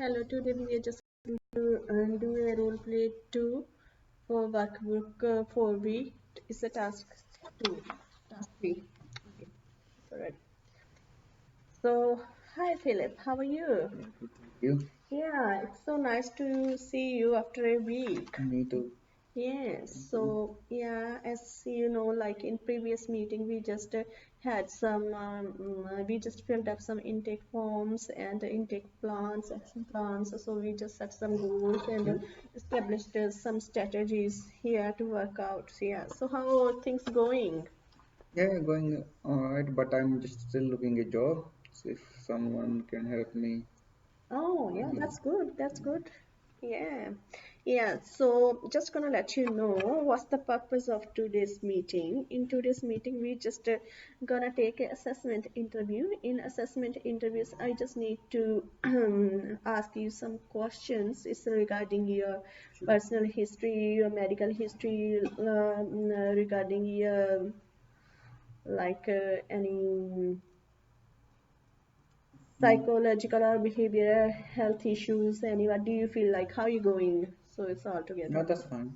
Hello, today we are just going to do a role play 2 for workbook 4B. It's a task 2, task 3. Okay, alright. So, hi Philip, how are you? You? Yeah, it's so nice to see you after a week. Me too. Yes, Thank you. so yeah, as you know, like in previous meeting, we just had some, we just filled up some intake forms and intake plans, action plans. So we just set some goals and established some strategies here to work out. So yeah, so how are things going? Yeah, going alright, but I'm just still looking a job. So if someone can help me. Oh, yeah, that's good. That's good. Yeah. Yeah. So just gonna let you know what's the purpose of today's meeting. In today's meeting, we just gonna take an assessment interview. In assessment interviews, I just need to ask you some questions. It's regarding your personal history, your medical history, regarding your any Mm. psychological or behavioral health issues, and what do you feel like, how you going, so it's all No, together. that's fine.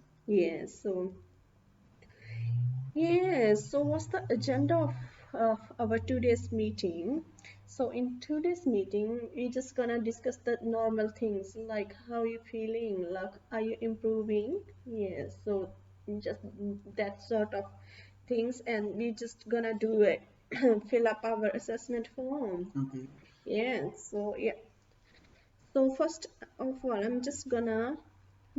Yes, so what's the agenda of our today's meeting? So in today's meeting we're just gonna discuss the normal things like how you feeling, like are you improving. Yes, so just that sort of things, and we just gonna do it. Fill up our assessment form. Okay. Yeah, so yeah. So first of all, I'm just gonna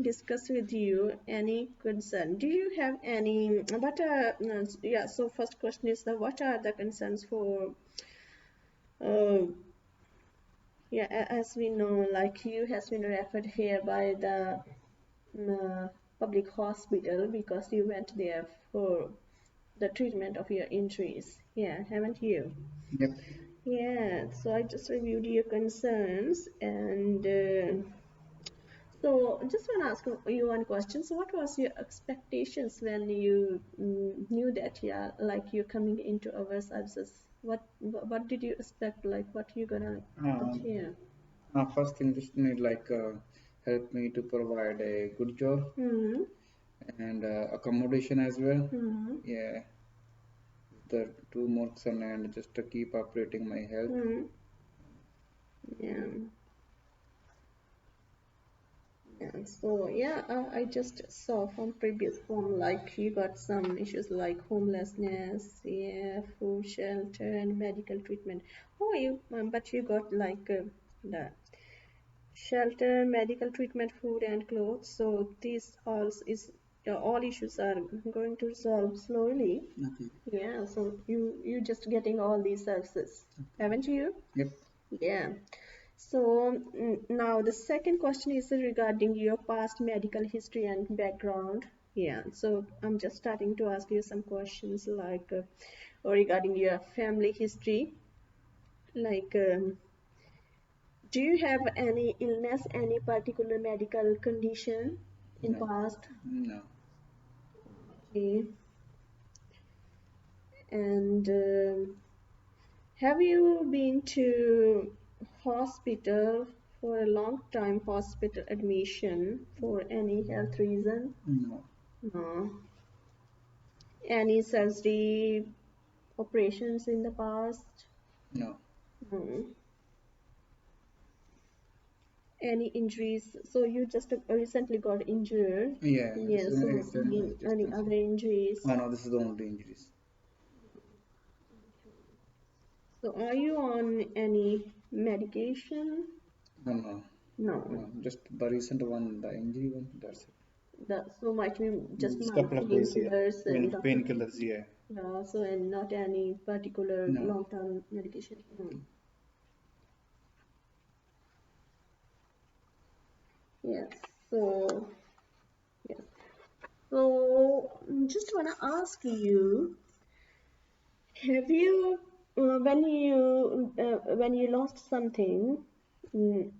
discuss with you any concern. Do you have any? What are yeah? So first question is the what are the concerns for? Uh, yeah, as we know, like you has been referred here by the uh, public hospital because you went there for the treatment of your injuries. Yeah, haven't you? Yep. Yeah. So I just reviewed your concerns and. So, just want to ask you one question. So, what was your expectations when you knew that, yeah, like you're coming into our services? What did you expect? Like, what you gonna get Um, here? First thing, just need help me to provide a good job Hmm. and accommodation as well. Hmm. Yeah, the two more concern and just to keep operating my health. Hmm. Yeah. Yeah. So, yeah, I just saw from previous form like you got some issues like homelessness, yeah, food, shelter, and medical treatment. Oh, but you got like the shelter, medical treatment, food, and clothes. So these all issues are going to resolve slowly. Okay. Yeah. So you just getting all these services, haven't you? Yep. Yeah. So now the second question is regarding your past medical history and background. Yeah. So I'm just starting to ask you some questions like regarding your family history, like. Do you have any illness, any particular medical condition in No. past? No. Okay. And have you been to hospital for a long time, hospital admission for any health reason? No. No. Any surgery, operations in the past? No. No. Any injuries? So you just recently got injured. Yeah, Yes. So just any other injuries? oh no, this is the only injuries. So are you on any medication? No, no, No. no. Just the recent one, the injury one. That's it. So might be just Just mild couple of days, yeah. painkillers and doctor. Painkillers, yeah. Yeah, so and not any particular No. long-term medication. Yes. So yes. So just wanna ask you, have you when you lost something mm,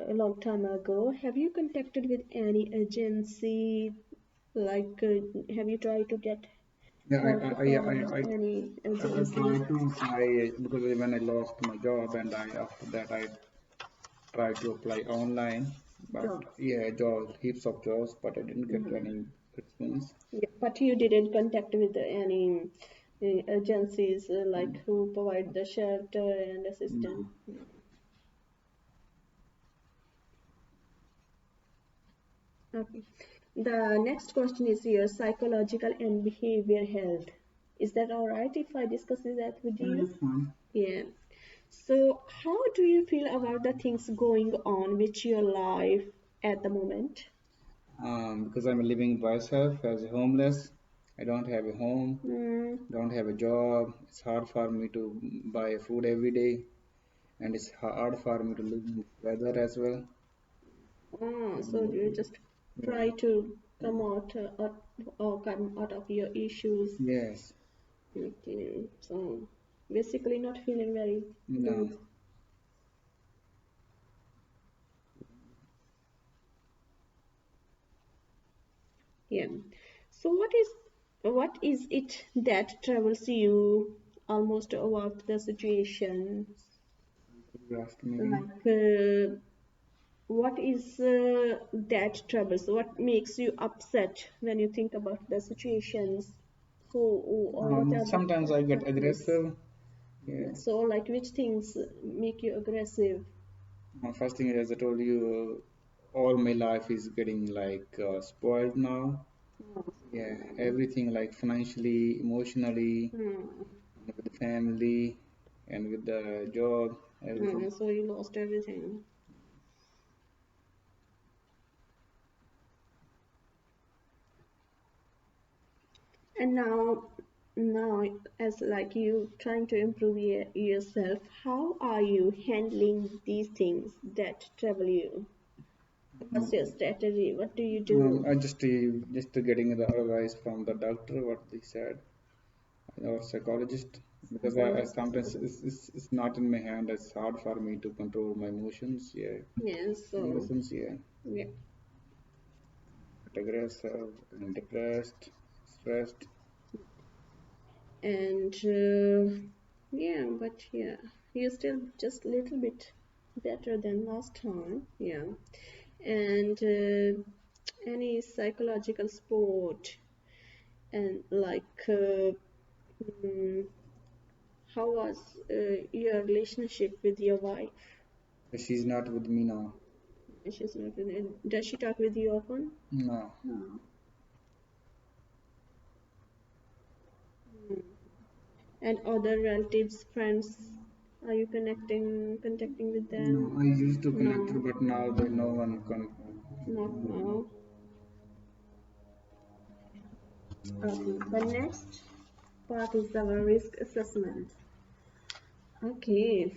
a long time ago, have you contacted with any agency? Like, have you tried to get Yeah, help from any I agency? tried to, because when I lost my job and I, after that I tried to apply online, but Jobs. yeah, jobs, heaps of jobs, but I didn't get Mhm. any response. Yeah, but you didn't contact with any agencies like Mm, who provide the shelter and no. assistance. Okay. The next question is your psychological and behavior health. Is that all right if I discuss that with Yeah, you? it's fine. Yeah. So, how do you feel about the things going on with your life at the moment? Because I'm living by myself as a homeless. I don't have a home, Mm. don't have a job. It's hard for me to buy food every day, and it's hard for me to live in this weather as well. So you And, just yeah, try to come out or come out of your issues. yes, Okay. So basically, not feeling very no. good. Yeah. So what is it that troubles you almost about the situation? You asked me again. Like, what is that troubles? What makes you upset when you think about the situations? So, or what are the Sometimes I get problems? aggressive. Yeah. So, like, which things make you aggressive? First thing, as I told you, all my life is getting like spoiled now. Yeah, everything like financially, emotionally, Hmm. with the family, and with the job, everything. So you lost everything. And now, as like you trying to improve yourself, how are you handling these things that trouble you? What's your strategy? What do you do? I just getting the advice from the doctor what they said or psychologist because I Psychologist or sometimes something? it's not in my hand. It's hard for me to control my emotions. Yeah, Yes. So emotions. Yeah, yeah, get aggressive and depressed, stressed. and yeah, but yeah, you're still just a little bit better than last time. Yeah, and any psychological support and like. Mm, how was your relationship with your wife? But she's not with me now. She's not with you. Does she talk with you often? No, No. Mm. And other relatives, friends, are you contacting with no. them? I used to connect, No, but now they no one connect. not now. Okay. The next part is our risk assessment. Okay.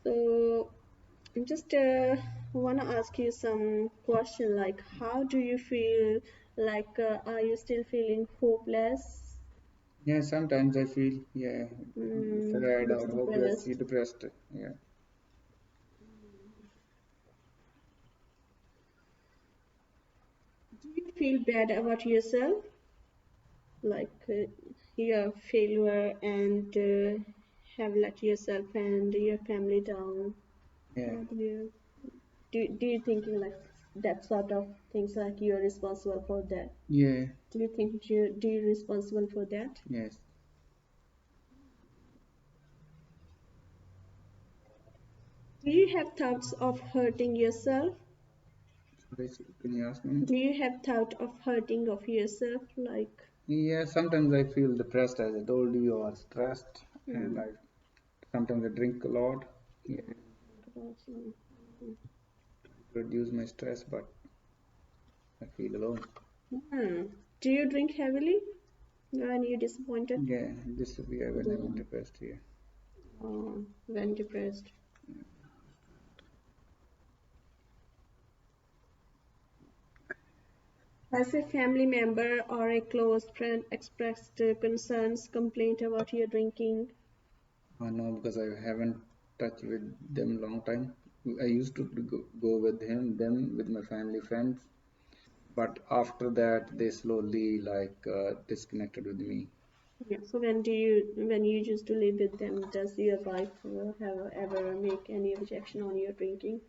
So I just want to ask you some question like how do you feel like are you still feeling hopeless, Yeah, sometimes I feel sad bit or hopeless, depressed? depressed. Yeah. Do you feel bad about yourself? Like your failure and have let yourself and your family down? Yeah, How do you thinking like that sort of things like you're responsible for that? yeah, Do you think you're responsible for that? yes. Do you have thoughts of hurting yourself? Sorry, can you ask me? Do you have thought of hurting of yourself? Like, Yeah, sometimes I feel depressed, as I told you, or stressed, and hmm, I sometimes I drink a lot. Yeah, to reduce my stress, but I feel alone. hmm. Do you drink heavily when you're disappointed? Yeah, this will be when I'm Do, depressed. Yeah, when depressed? Has a family member or a close friend expressed concerns, complaint about your drinking? I know because I haven't touched with them long time. I used to go with them with my family friends, but after that they slowly like disconnected with me. Yeah. So when you used to live with them, does your wife have ever make any objection on your drinking?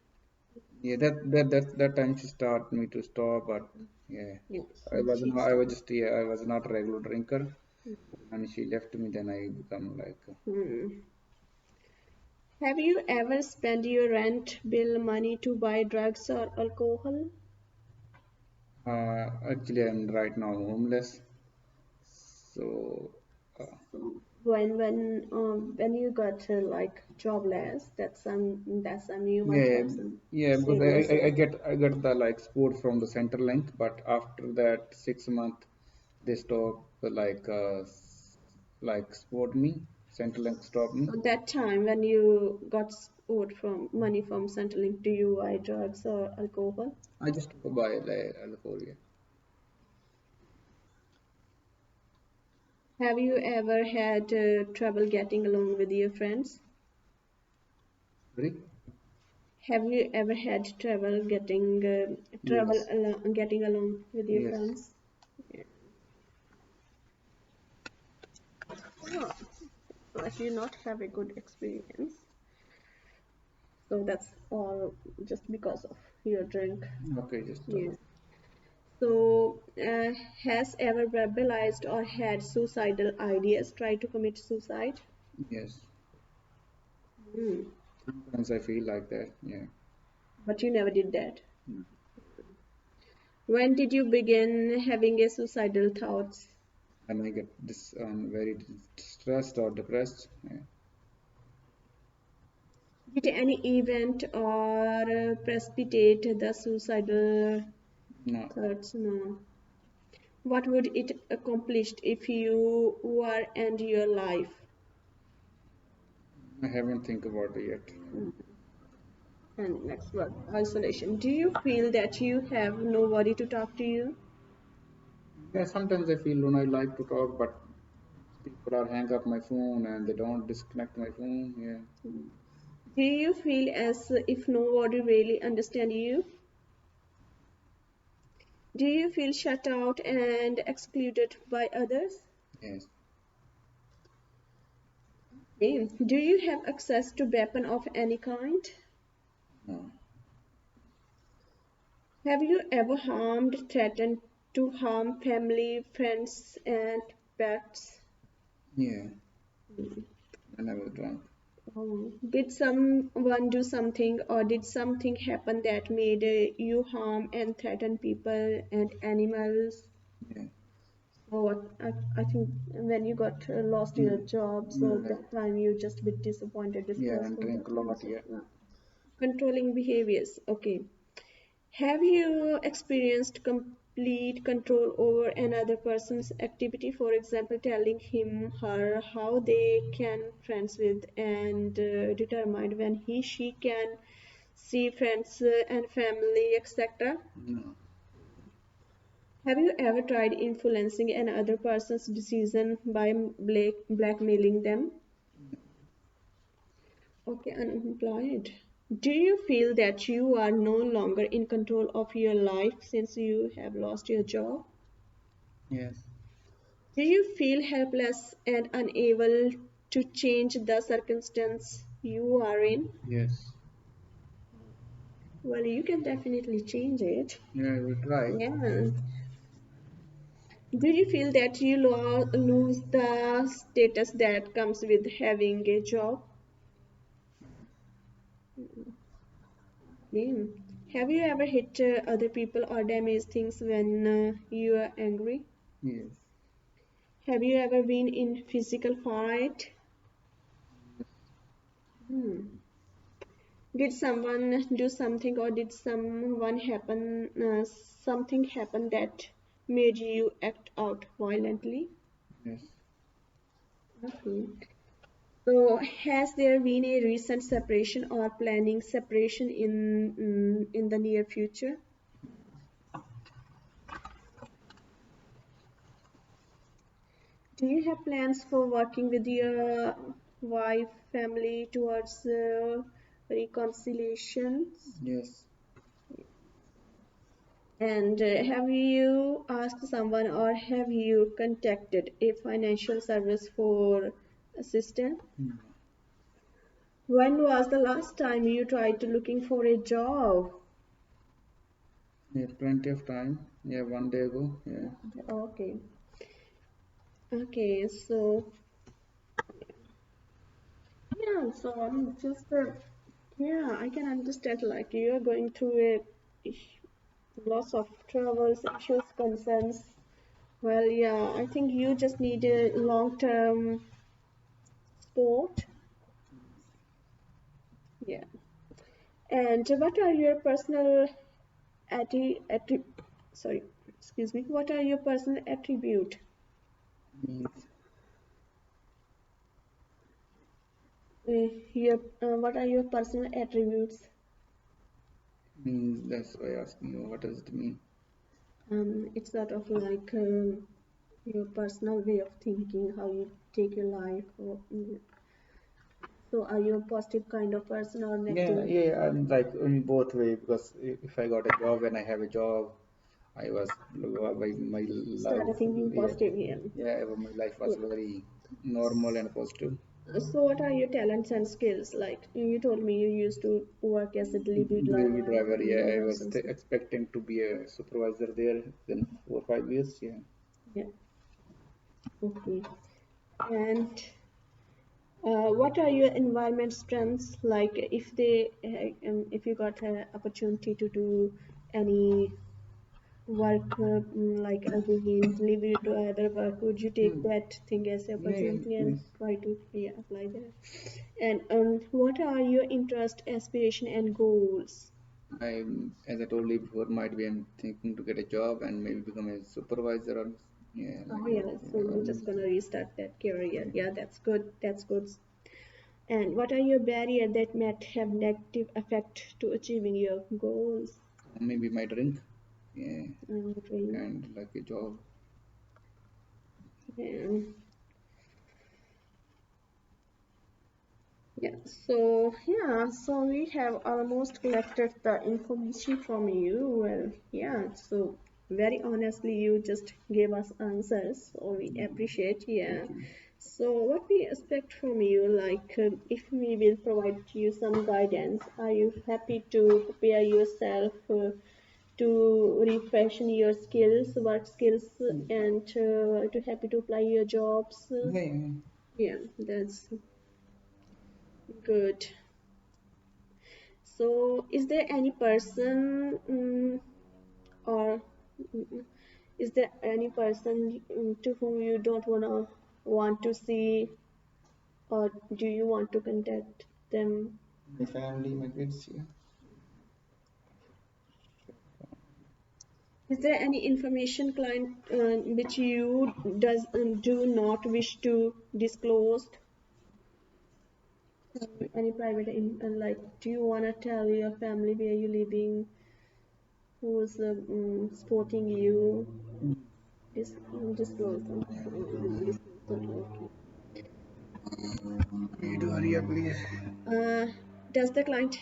Yeah, that time she started me to stop, but yeah, Yeah. I So wasn't. she I was stopped. just yeah, I was not a regular drinker, and she left me. Then I become like Hmm. Have you ever spent your rent bill money to buy drugs or alcohol? actually I'm right now homeless, so uh, When you got like jobless, that's some you might yeah, have some yeah, because savings. I get the like support from the Centrelink, but after that 6 month they stop like support me. Centrelink stop me. So that time when you got support from money from Centrelink, do you buy drugs or alcohol? I just buy like alcohol. Yeah. Have you ever had trouble getting along with your friends? Sorry? Have you ever had trouble Yes. getting along with your Yes. friends? Yeah. Oh, so if you not have a good experience, so that's all just because of your drink. Okay, just Yeah. So, has ever verbalized or had suicidal ideas, tried to commit suicide? yes. Hmm. Sometimes I feel like that. Yeah. But you never did that. Mm. When did you begin having a suicidal thoughts? And I get this very stressed or depressed. Yeah. Did any event or precipitate the suicidal No, thoughts? No. What would it accomplish if you were end your life? I haven't think about it yet. And next word, isolation. Do you feel that you have nobody to talk to you? Yeah, sometimes I feel when I like to talk, but people are hang up my phone and they don't disconnect my phone. Yeah. Do you feel as if nobody really understands you? Do you feel shut out and excluded by others? Yes. Okay. Do you have access to weapon of any kind? No. Have you ever harmed, threatened to harm family, friends, and pets? Yeah. When I was drunk. Oh. Did someone do something or did something happen that made you harm and threaten people and animals? Yeah. So I think when you got lost your Mm. job, so Yeah. that time you just bit disappointed, Yeah. depressed, And so drink a that time lot. so Yeah. yeah. Controlling behaviors. Okay. Have you experienced complete control over another person's activity? For example, telling him, her how they can friends with and determine when she can see friends and family, etc. No. Have you ever tried influencing another person's decision by blackmailing them? Okay, unemployed. Do you feel that you are no longer in control of your life since you have lost your job? Yes. Do you feel helpless and unable to change the circumstance you are in? Yes. Well, you can definitely change it. Yeah. I will try. Yeah. Do you feel that you lose the status that comes with having a job? Yeah. Have you ever hit other people or damaged things when you are angry? Yes. Have you ever been in physical fight? Hmm. Did someone do something or did something happen that made you act out violently? Yes. Okay. So, has there been a recent separation or planning separation in the near future? Do you have plans for working with your wife, family towards reconciliations? Yes. And have you asked someone or have you contacted a financial service for assistance? Mm. When was the last time you tried to looking for a job? Yeah, plenty of time. Yeah, 1 day ago. Yeah. Okay. Okay, so yeah, so I'm just yeah, I can understand like you're going through a lots of troubles, issues, concerns. Well, yeah, I think you just need a long-term support. Yeah. And what are your personal sorry, excuse me. What are your personal attribute? Means What are your personal attributes? means that's why asking you what does it mean? It's sort of like your personal way of thinking, how you take your life. So, are you a positive kind of person or Yeah, negative? yeah, I'm like in both way because if I got a job when I have a job, I was my Started life, thinking yeah, positive here. yeah, my life was Yeah. very normal and positive. So, what are your talents and skills? Like you told me, you used to work as a delivery Delivery driver driver, in yeah, I warehouse was and stuff. expecting to be a supervisor there in 4 or 5 years. Yeah, Yeah. Okay. And what are your environment strengths? Like if you got an opportunity to do any work, like again delivery to other work, would you take hmm. that thing as an Yeah, yeah, opportunity and yes. try to, yeah, apply that? And what are your interest, aspiration, and goals? I, as I told you before, might be I'm thinking to get a job and maybe become a supervisor or yeah, Oh like yeah, so yeah, you're just gonna restart that career. yeah. Yeah, that's good. That's good. And what are your barriers that might have negative effect to achieving your goals? Maybe my drink, yeah, Okay. and like a job. And yeah, so yeah, so we have almost collected the information from you. Well, yeah, so very honestly, you just gave us answers, so we Mm, appreciate. Yeah. thank you. So what we expect from you, like if we will provide you some guidance, are you happy to prepare yourself to refreshen your skills, work skills, and to happy to apply your jobs? Yeah, yeah. Yeah, that's good. So, is there any person or mm, is there any person to whom you don't want to see, or do you want to contact them? My family, my kids, yeah. Is there any information client which you do not wish to disclose? Any private like, do you want to tell your family where you living, who's supporting you? Mm. Disclose them. Disclose them. Okay. You do hurry up, please. Uh, does the client,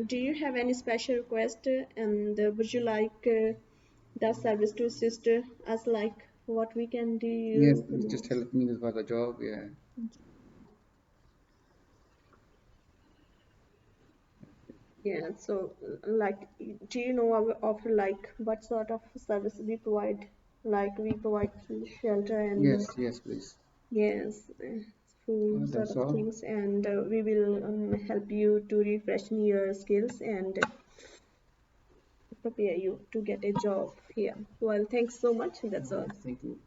do you have any special request and would you like the service to assist us like what we can do Yes, you? please just help me for the job. Yeah. Yeah, so like, do you know of like what sort of service we provide? Like we provide shelter and Yes, yes, please. yes, food sort That's of all. things, and we will help you to refresh your skills and prepare you to get a job here. Well, thanks so much. That's all. Thank you.